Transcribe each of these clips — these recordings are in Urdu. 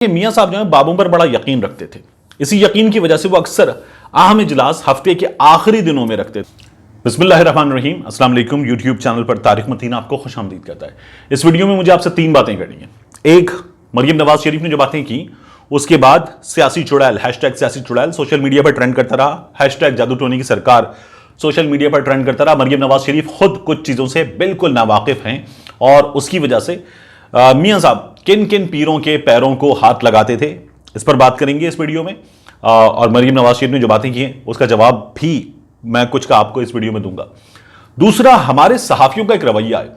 کہ میاں صاحب جو ہیں بابوں پر بڑا یقین رکھتے تھے. اسی یقین کی وجہ سے وہ اکثر اہم اجلاس ہفتے کے آخری دنوں میں رکھتے تھے. بسم اللہ الرحمن الرحیم. السلام علیکم. یوٹیوب چینل پر طارق متین آپ کو خوش آمدید کرتا ہے. اس ویڈیو میں مجھے آپ سے 3 باتیں کرنی ہیں. ایک، مریم نواز شریف نے جو باتیں کی اس کے بعد سیاسی چڑیل #سیاسی چڑیل سوشل میڈیا پر ٹرینڈ کرتا رہا. #جادو ٹونی کی سرکار سوشل میڈیا پر ٹرینڈ کرتا رہا. مریم نواز شریف خود کچھ چیزوں سے بالکل ناواقف ہیں اور اس کی وجہ سے میاں صاحب کن کن پیروں کے پیروں کو ہاتھ لگاتے تھے اس پر بات کریں گے اس ویڈیو میں. اور مریم نواز شریف نے جو باتیں کی ہیں اس کا جواب بھی میں کچھ کا آپ کو اس ویڈیو میں دوں گا. دوسرا، ہمارے صحافیوں کا ایک رویہ ہے،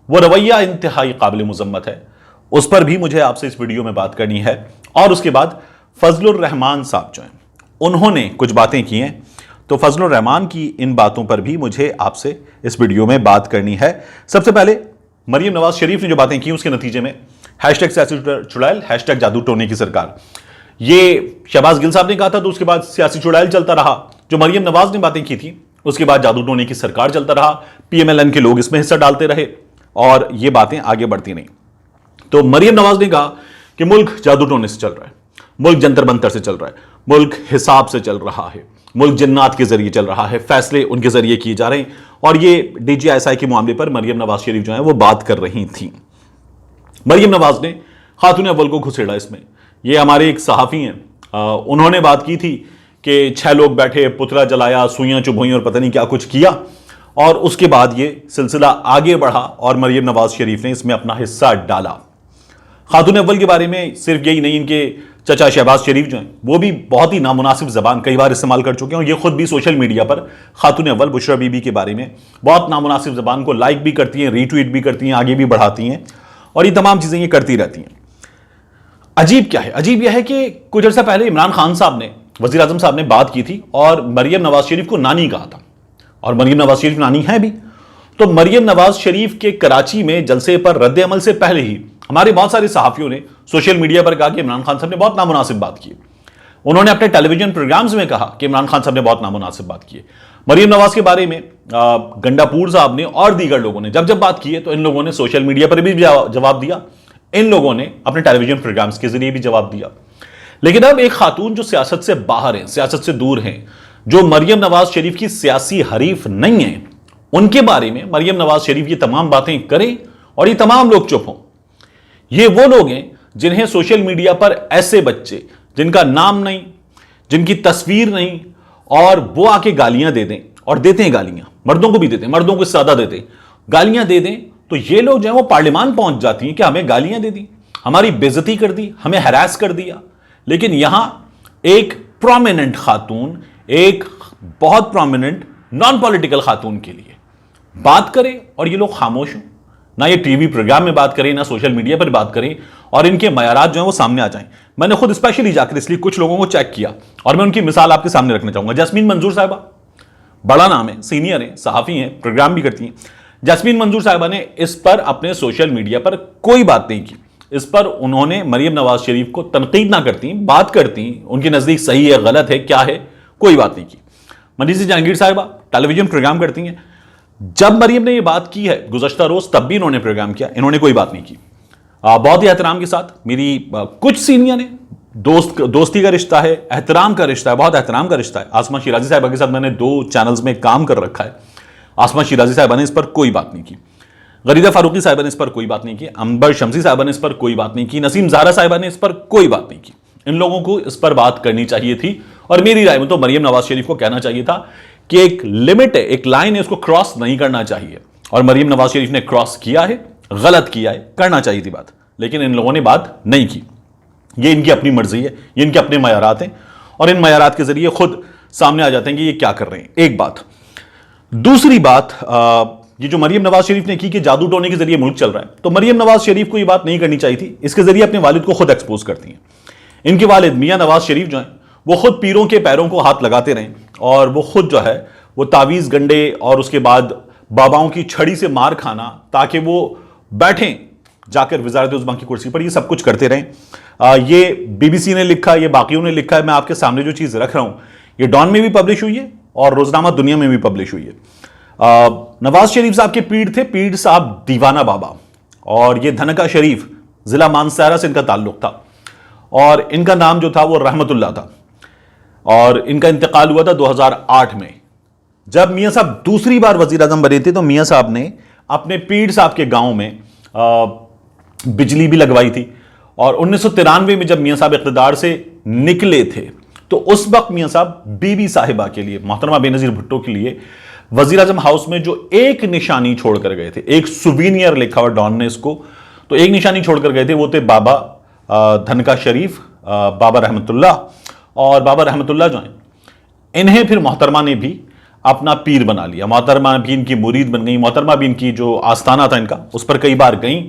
وہ رویہ انتہائی قابل مذمت ہے، اس پر بھی مجھے آپ سے اس ویڈیو میں بات کرنی ہے. اور اس کے بعد فضل الرحمان صاحب جو ہیں انہوں نے کچھ باتیں کی ہیں، تو فضل الرحمان کی ان باتوں پر بھی مجھے آپ سے اس ویڈیو میں بات کرنی ہے. سب سے پہلے مریم نواز شریف نے جو باتیں کی اس کے نتیجے میں #سیاسی چڑیل #جادو ٹونے کی سرکار، یہ شہباز گل صاحب نے کہا تھا تو اس کے بعد سیاسی چڑیل چلتا رہا. جو مریم نواز نے باتیں کی تھی اس کے بعد جادو ٹونے کی سرکار چلتا رہا. PMLN کے لوگ اس میں حصہ ڈالتے رہے اور یہ باتیں آگے بڑھتی نہیں. تو مریم نواز نے کہا کہ ملک جادو ٹونے سے چل رہا ہے، ملک جنتر منتر سے چل رہا ہے، ملک حساب سے چل رہا ہے، ملک جنات کے ذریعے چل رہا ہے، فیصلے ان کے ذریعے کیے جا رہے ہیں. اور یہ DGI کے معاملے پر مریم نواز شریف جو ہیں وہ بات کر رہی تھیں. مریم نواز نے خاتون اول کو گھسیڑا اس میں. یہ ہمارے ایک صحافی ہیں، انہوں نے بات کی تھی کہ 6 لوگ بیٹھے، پتلا جلایا، سوئیاں چبھوئیں اور پتہ نہیں کیا کچھ کیا، اور اس کے بعد یہ سلسلہ آگے بڑھا اور مریم نواز شریف نے اس میں اپنا حصہ ڈالا. خاتون اول کے بارے میں صرف یہی نہیں، ان کے چچا شہباز شریف جو ہیں وہ بھی بہت ہی نامناسب زبان کئی بار استعمال کر چکے ہیں، اور یہ خود بھی سوشل میڈیا پر خاتون اول بشرا بی بی کے بارے میں بہت نامناسب زبان کو لائک بھی کرتی ہیں، ری ٹویٹ بھی کرتی ہیں، آگے بھی بڑھاتی ہیں، اور یہ تمام چیزیں یہ کرتی رہتی ہیں. عجیب کیا ہے؟ عجیب یہ ہے کہ کچھ عرصہ پہلے عمران خان صاحب نے، وزیر اعظم صاحب نے بات کی تھی اور مریم نواز شریف کو نانی کہا تھا، اور مریم نواز شریف نانی ہے بھی. تو مریم نواز شریف کے کراچی میں جلسے پر رد عمل سے پہلے ہی ہمارے بہت سارے صحافیوں نے سوشل میڈیا پر کہا کہ عمران خان صاحب نے بہت نامناسب بات کی. انہوں نے اپنے ٹیلی ویژن پروگرامز میں کہا کہ عمران خان صاحب نے بہت نامناسب بات کی. مریم نواز کے بارے میں گنڈا پور صاحب نے اور دیگر لوگوں نے جب بات کی ہے تو ان لوگوں نے سوشل میڈیا پر بھی جواب دیا، ان لوگوں نے اپنے ٹیلی ویژن پروگرامز کے ذریعے بھی جواب دیا. لیکن اب ایک خاتون جو سیاست سے باہر ہیں، سیاست سے دور ہیں، جو مریم نواز شریف کی سیاسی حریف نہیں ہیں، ان کے بارے میں مریم نواز شریف یہ تمام باتیں کریں اور یہ تمام لوگ چپ ہوں. یہ وہ لوگ ہیں جنہیں سوشل میڈیا پر ایسے بچے جن کا نام نہیں، جن کی تصویر نہیں، اور وہ آ کے گالیاں دے دیں، اور دیتے ہیں گالیاں، مردوں کو بھی دیتے ہیں، مردوں کو زیادہ دیتے ہیں، گالیاں دے دیں، تو یہ لوگ جو ہیں وہ پارلیمان پہنچ جاتی ہیں کہ ہمیں گالیاں دے دی، ہماری بے عزتی کر دی، ہمیں ہراس کر دیا. لیکن یہاں ایک پرومیننٹ خاتون، ایک بہت پرومیننٹ نان پولیٹیکل خاتون کے لیے بات کرے اور یہ لوگ خاموش ہوں، نہ یہ ٹی وی پروگرام میں بات کریں، نہ سوشل میڈیا پر بات کریں، اور ان کے معیارات جو ہیں وہ سامنے آ جائیں. میں نے خود اسپیشلی جا کر اس لیے کچھ لوگوں کو چیک کیا اور میں ان کی مثال آپ کے سامنے رکھنا چاہوں گا. جاسمین منظور صاحبہ، بڑا نام ہے، سینئر ہیں، صحافی ہیں، پروگرام بھی کرتی ہیں. جاسمین منظور صاحبہ نے اس پر اپنے سوشل میڈیا پر کوئی بات نہیں کی. اس پر انہوں نے مریم نواز شریف کو تنقید نہ کرتی، بات کرتی، ان کے نزدیک صحیح ہے، غلط ہے، کیا ہے، کوئی بات نہیں کی. منیزی جہانگیر صاحبہ ٹیلی ویژن پروگرام کرتی ہیں. جب مریم نے یہ بات کی ہے گزشتہ روز، تب بھی انہوں نے پروگرام کیا، انہوں نے کوئی بات نہیں کی. بہت ہی احترام کے ساتھ میری کچھ سینئر نے، دوستی کا رشتہ ہے، احترام کا رشتہ ہے، بہت احترام کا رشتہ ہے. آسمہ شیرازی صاحبہ کے ساتھ میں نے 2 چینلز میں کام کر رکھا ہے. آسمہ شیرازی صاحبہ نے اس پر کوئی بات نہیں کی، غریدہ فاروقی صاحبہ نے اس پر کوئی بات نہیں کی، عنبر شمسی صاحبہ نے اس پر کوئی بات نہیں کی، نسیم زہرا صاحبہ نے اس پر کوئی بات نہیں کی. ان لوگوں کو اس پر بات کرنی چاہیے تھی، اور میری رائے میں تو مریم نواز شریف کو کہنا چاہیے تھا کہ ایک لمٹ ہے، ایک لائن ہے، اس کو کراس نہیں کرنا چاہیے. اور مریم نواز شریف نے کراس کیا ہے، غلط کیا ہے، کرنا چاہیے تھی بات، لیکن ان لوگوں نے بات نہیں کی. یہ ان کی اپنی مرضی ہے، یہ ان کے اپنے معیارات ہیں، اور ان معیارات کے ذریعے خود سامنے آ جاتے ہیں کہ یہ کیا کر رہے ہیں. ایک بات. دوسری بات، یہ جو مریم نواز شریف نے کی کہ جادو ٹونے کے ذریعے ملک چل رہا ہے، تو مریم نواز شریف کو یہ بات نہیں کرنی چاہیے تھی. اس کے ذریعے اپنے والد کو خود ایکسپوز کرتی ہیں. ان کے والد میاں نواز شریف جو ہیں وہ خود پیروں کے پیروں کو ہاتھ لگاتے رہیں، اور وہ خود جو ہے وہ تعویذ گنڈے اور اس کے بعد باباؤں کی چھڑی سے مار کھانا تاکہ وہ بیٹھیں جا کر وزارت عظمیٰ کی کرسی پر، یہ سب کچھ کرتے رہیں. یہ BBC نے لکھا، یہ باقیوں نے لکھا ہے. میں آپ کے سامنے جو چیز رکھ رہا ہوں یہ ڈان میں بھی پبلش ہوئی ہے اور روزنامہ دنیا میں بھی پبلش ہوئی ہے. نواز شریف صاحب کے پیر تھے، پیر صاحب دیوانہ بابا، اور یہ دھنکا شریف ضلع مانسہرہ سے ان کا تعلق تھا. اور ان کا نام جو تھا وہ رحمت اللہ تھا، اور ان کا انتقال ہوا تھا 2008 میں۔ جب میاں صاحب دوسری بار وزیر اعظم بنے تھے تو میاں صاحب نے اپنے پیر صاحب کے گاؤں میں بجلی بھی لگوائی تھی، اور 1993 میں جب میاں صاحب اقتدار سے نکلے تھے تو اس وقت میاں صاحب بی بی صاحبہ کے لیے، محترمہ بے نظیر بھٹو کے لیے، وزیر اعظم ہاؤس میں جو ایک نشانی چھوڑ کر گئے تھے، ایک سووینئر لکھا ہوا ڈان نے اس کو، تو ایک نشانی چھوڑ کر گئے تھے، وہ تھے بابا دھنکا شریف، بابا رحمت اللہ۔ اور بابا رحمت اللہ جو ہیں، انہیں پھر محترمہ نے بھی اپنا پیر بنا لیا، محترمہ بھی ان کی مرید بن گئی، محترمہ بھی ان کی جو آستانہ تھا ان کا اس پر کئی بار گئیں،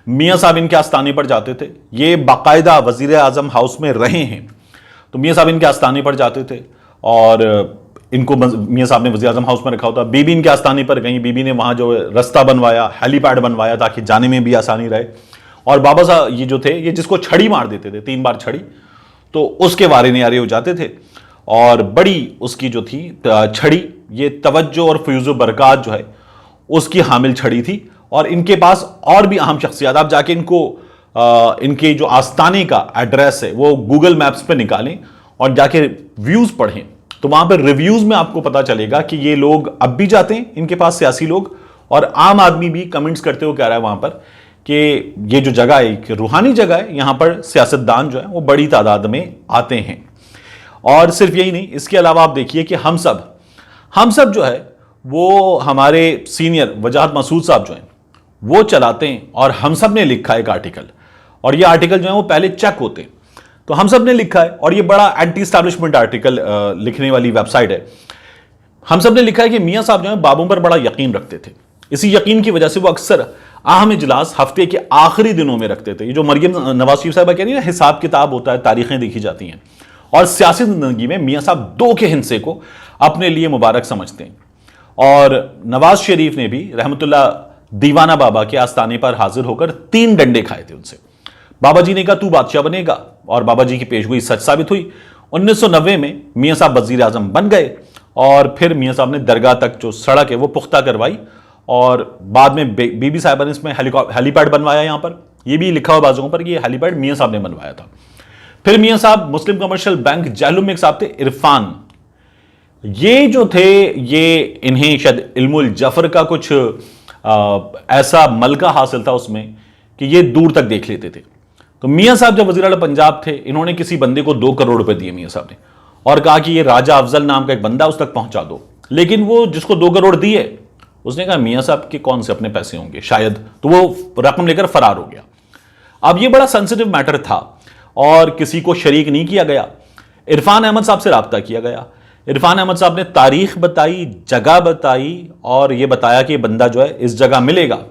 میاں صاحب ان کے آستانے پر جاتے تھے، یہ باقاعدہ وزیر اعظم ہاؤس میں رہے ہیں، تو میاں صاحب ان کے آستانے پر جاتے تھے اور ان کو میاں صاحب نے وزیر اعظم ہاؤس میں رکھا ہوتا۔ بی بی ان کے آستانے پر گئیں، بی بی نے وہاں جو رستہ بنوایا، ہیلی پیڈ بنوایا تاکہ جانے میں بھی آسانی رہے، اور بابا صاحب یہ جو تھے، یہ جس کو چھڑی مار دیتے تھے 3 بار چھڑی، تو اس کے وارے نیارے ہو جاتے تھے، اور بڑی اس کی جو تھی چھڑی، یہ توجہ اور فیوز و برکات جو ہے اس کی حامل چھڑی تھی، اور ان کے پاس اور بھی اہم شخصیات، آپ جا کے ان کو ان کے جو آستانے کا ایڈریس ہے وہ گوگل میپس پہ نکالیں اور جا کے ویوز پڑھیں، تو وہاں پہ ریویوز میں آپ کو پتا چلے گا کہ یہ لوگ اب بھی جاتے ہیں، ان کے پاس سیاسی لوگ، اور عام آدمی بھی کمنٹس کرتے ہوئے کہہ رہا ہے وہاں پر کہ یہ جو جگہ ہے ایک روحانی جگہ ہے، یہاں پر سیاستدان جو ہیں وہ بڑی تعداد میں آتے ہیں۔ اور صرف یہی نہیں، اس کے علاوہ آپ دیکھیے کہ ہم سب جو ہے وہ ہمارے سینئر وجاہت مسعود صاحب جو ہیں وہ چلاتے ہیں، اور ہم سب نے لکھا ہے ایک آرٹیکل، اور یہ آرٹیکل جو ہے وہ پہلے چیک ہوتے ہیں، تو ہم سب نے لکھا ہے، اور یہ بڑا اینٹی اسٹیبلشمنٹ آرٹیکل لکھنے والی ویب سائٹ ہے۔ ہم سب نے لکھا ہے کہ میاں صاحب جو ہیں بابوں پر بڑا یقین رکھتے تھے، اسی یقین کی وجہ سے وہ اکثر اہم اجلاس ہفتے کے آخری دنوں میں رکھتے تھے۔ یہ جو مریم نواز شریف صاحبہ کہہ رہی ہے نا، حساب کتاب ہوتا ہے، تاریخیں دیکھی جاتی ہیں، اور سیاسی زندگی میں میاں صاحب 2 کے حصے کو اپنے لیے مبارک سمجھتے ہیں، اور نواز شریف نے بھی رحمت اللہ دیوانہ بابا کے آستانے پر حاضر ہو کر 3 ڈنڈے کھائے تھے ان سے۔ بابا جی نے کہا تو بادشاہ بنے گا، اور بابا جی کی پیشگوئی سچ ثابت ہوئی۔ 1990 میں میاں صاحب وزیر اعظم بن گئے، اور پھر میاں صاحب نے درگاہ تک جو سڑک ہے وہ پختہ کروائی، اور بعد میں بی بی صاحبہ نے اس میں ہیلی پیڈ بنوایا، یہاں پر یہ بھی لکھا ہوا بازوؤں پر کہ یہ ہیلی پیڈ میاں صاحب نے بنوایا تھا۔ پھر میاں صاحب مسلم کمرشل بینک جہلم میں ایک صاحب تھے عرفان، یہ جو تھے یہ انہیں شاید علم الجفر کا کچھ ایسا ملکہ حاصل تھا اس میں کہ یہ دور تک دیکھ لیتے تھے، تو میاں صاحب جب وزیر اعلیٰ پنجاب تھے، انہوں نے کسی بندے کو 2 کروڑ روپے دیے میاں صاحب نے، اور کہا کہ یہ راجہ افضل نام کا ایک بندہ اس تک پہنچا دو، لیکن وہ جس کو 2 کروڑ دیے اس نے کہا میاں صاحب کے کون سے اپنے پیسے ہوں گے شاید، تو وہ رقم لے کر فرار ہو گیا۔ اب یہ بڑا سینسٹیو میٹر تھا اور کسی کو شریک نہیں کیا گیا، عرفان احمد صاحب سے رابطہ کیا گیا، عرفان احمد صاحب نے تاریخ بتائی، جگہ بتائی، اور یہ بتایا کہ یہ بندہ جو ہے اس جگہ ملے گا،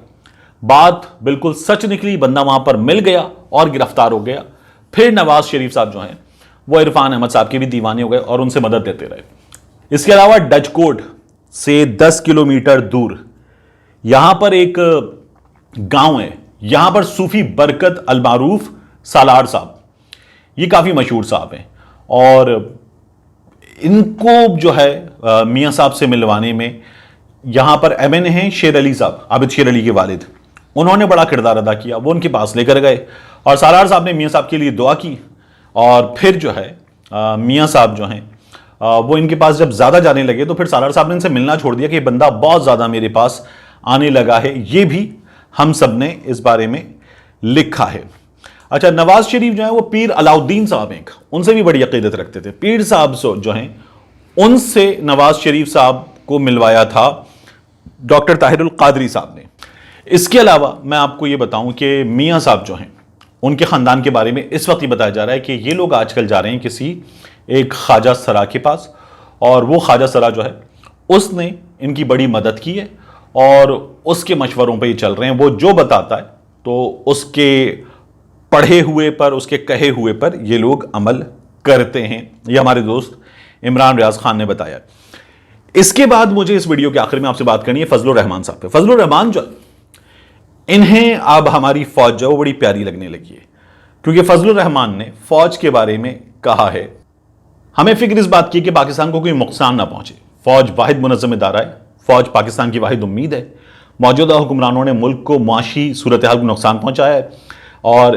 بات بالکل سچ نکلی، بندہ وہاں پر مل گیا اور گرفتار ہو گیا۔ پھر نواز شریف صاحب جو ہیں وہ عرفان احمد صاحب کے بھی دیوانے ہو گئے اور ان سے مدد دیتے رہے۔ اس کے علاوہ ڈچ کوٹ سے 10 کلومیٹر دور یہاں پر ایک گاؤں ہے، یہاں پر صوفی برکت المعروف سالار صاحب، یہ کافی مشہور صاحب ہیں، اور ان کو جو ہے میاں صاحب سے ملوانے میں یہاں پر ایم این اے ہیں شیر علی صاحب، عابد شیر علی کے والد، انہوں نے بڑا کردار ادا کیا، وہ ان کے پاس لے کر گئے، اور سالار صاحب نے میاں صاحب کے لیے دعا کی، اور پھر جو ہے میاں صاحب جو ہیں وہ ان کے پاس جب زیادہ جانے لگے تو پھر سالار صاحب نے ان سے ملنا چھوڑ دیا کہ یہ بندہ بہت زیادہ میرے پاس آنے لگا ہے، یہ بھی ہم سب نے اس بارے میں لکھا ہے۔ اچھا، نواز شریف جو ہیں وہ پیر علاؤدین صاحب ہیں، ان سے بھی بڑی عقیدت رکھتے تھے، پیر صاحب جو ہیں ان سے نواز شریف صاحب کو ملوایا تھا ڈاکٹر طاہر القادری صاحب نے۔ اس کے علاوہ میں آپ کو یہ بتاؤں کہ میاں صاحب جو ہیں ان کے خاندان کے بارے میں اس وقت یہ بتایا جا رہا ہے کہ یہ لوگ آج کل جا رہے ہیں کسی ایک خواجہ سرا کے پاس، اور وہ خواجہ سرا جو ہے اس نے ان کی بڑی مدد کی ہے، اور اس کے مشوروں پہ یہ چل رہے ہیں، وہ جو بتاتا ہے تو اس کے پڑھے ہوئے پر، اس کے کہے ہوئے پر یہ لوگ عمل کرتے ہیں، یہ ہمارے دوست عمران ریاض خان نے بتایا۔ اس کے بعد مجھے اس ویڈیو کے آخر میں آپ سے بات کرنی ہے فضل الرحمان صاحب پہ۔ فضل الرحمان جو انہیں اب ہماری فوج جو وہ بڑی پیاری لگنے لگی ہے، کیونکہ فضل الرحمان نے فوج کے بارے میں کہا ہے ہمیں فکر اس بات کی کہ پاکستان کو کوئی نقصان نہ پہنچے، فوج واحد منظم ادارہ ہے، فوج پاکستان کی واحد امید ہے، موجودہ حکمرانوں نے ملک کو معاشی صورتحال کو نقصان پہنچایا ہے، اور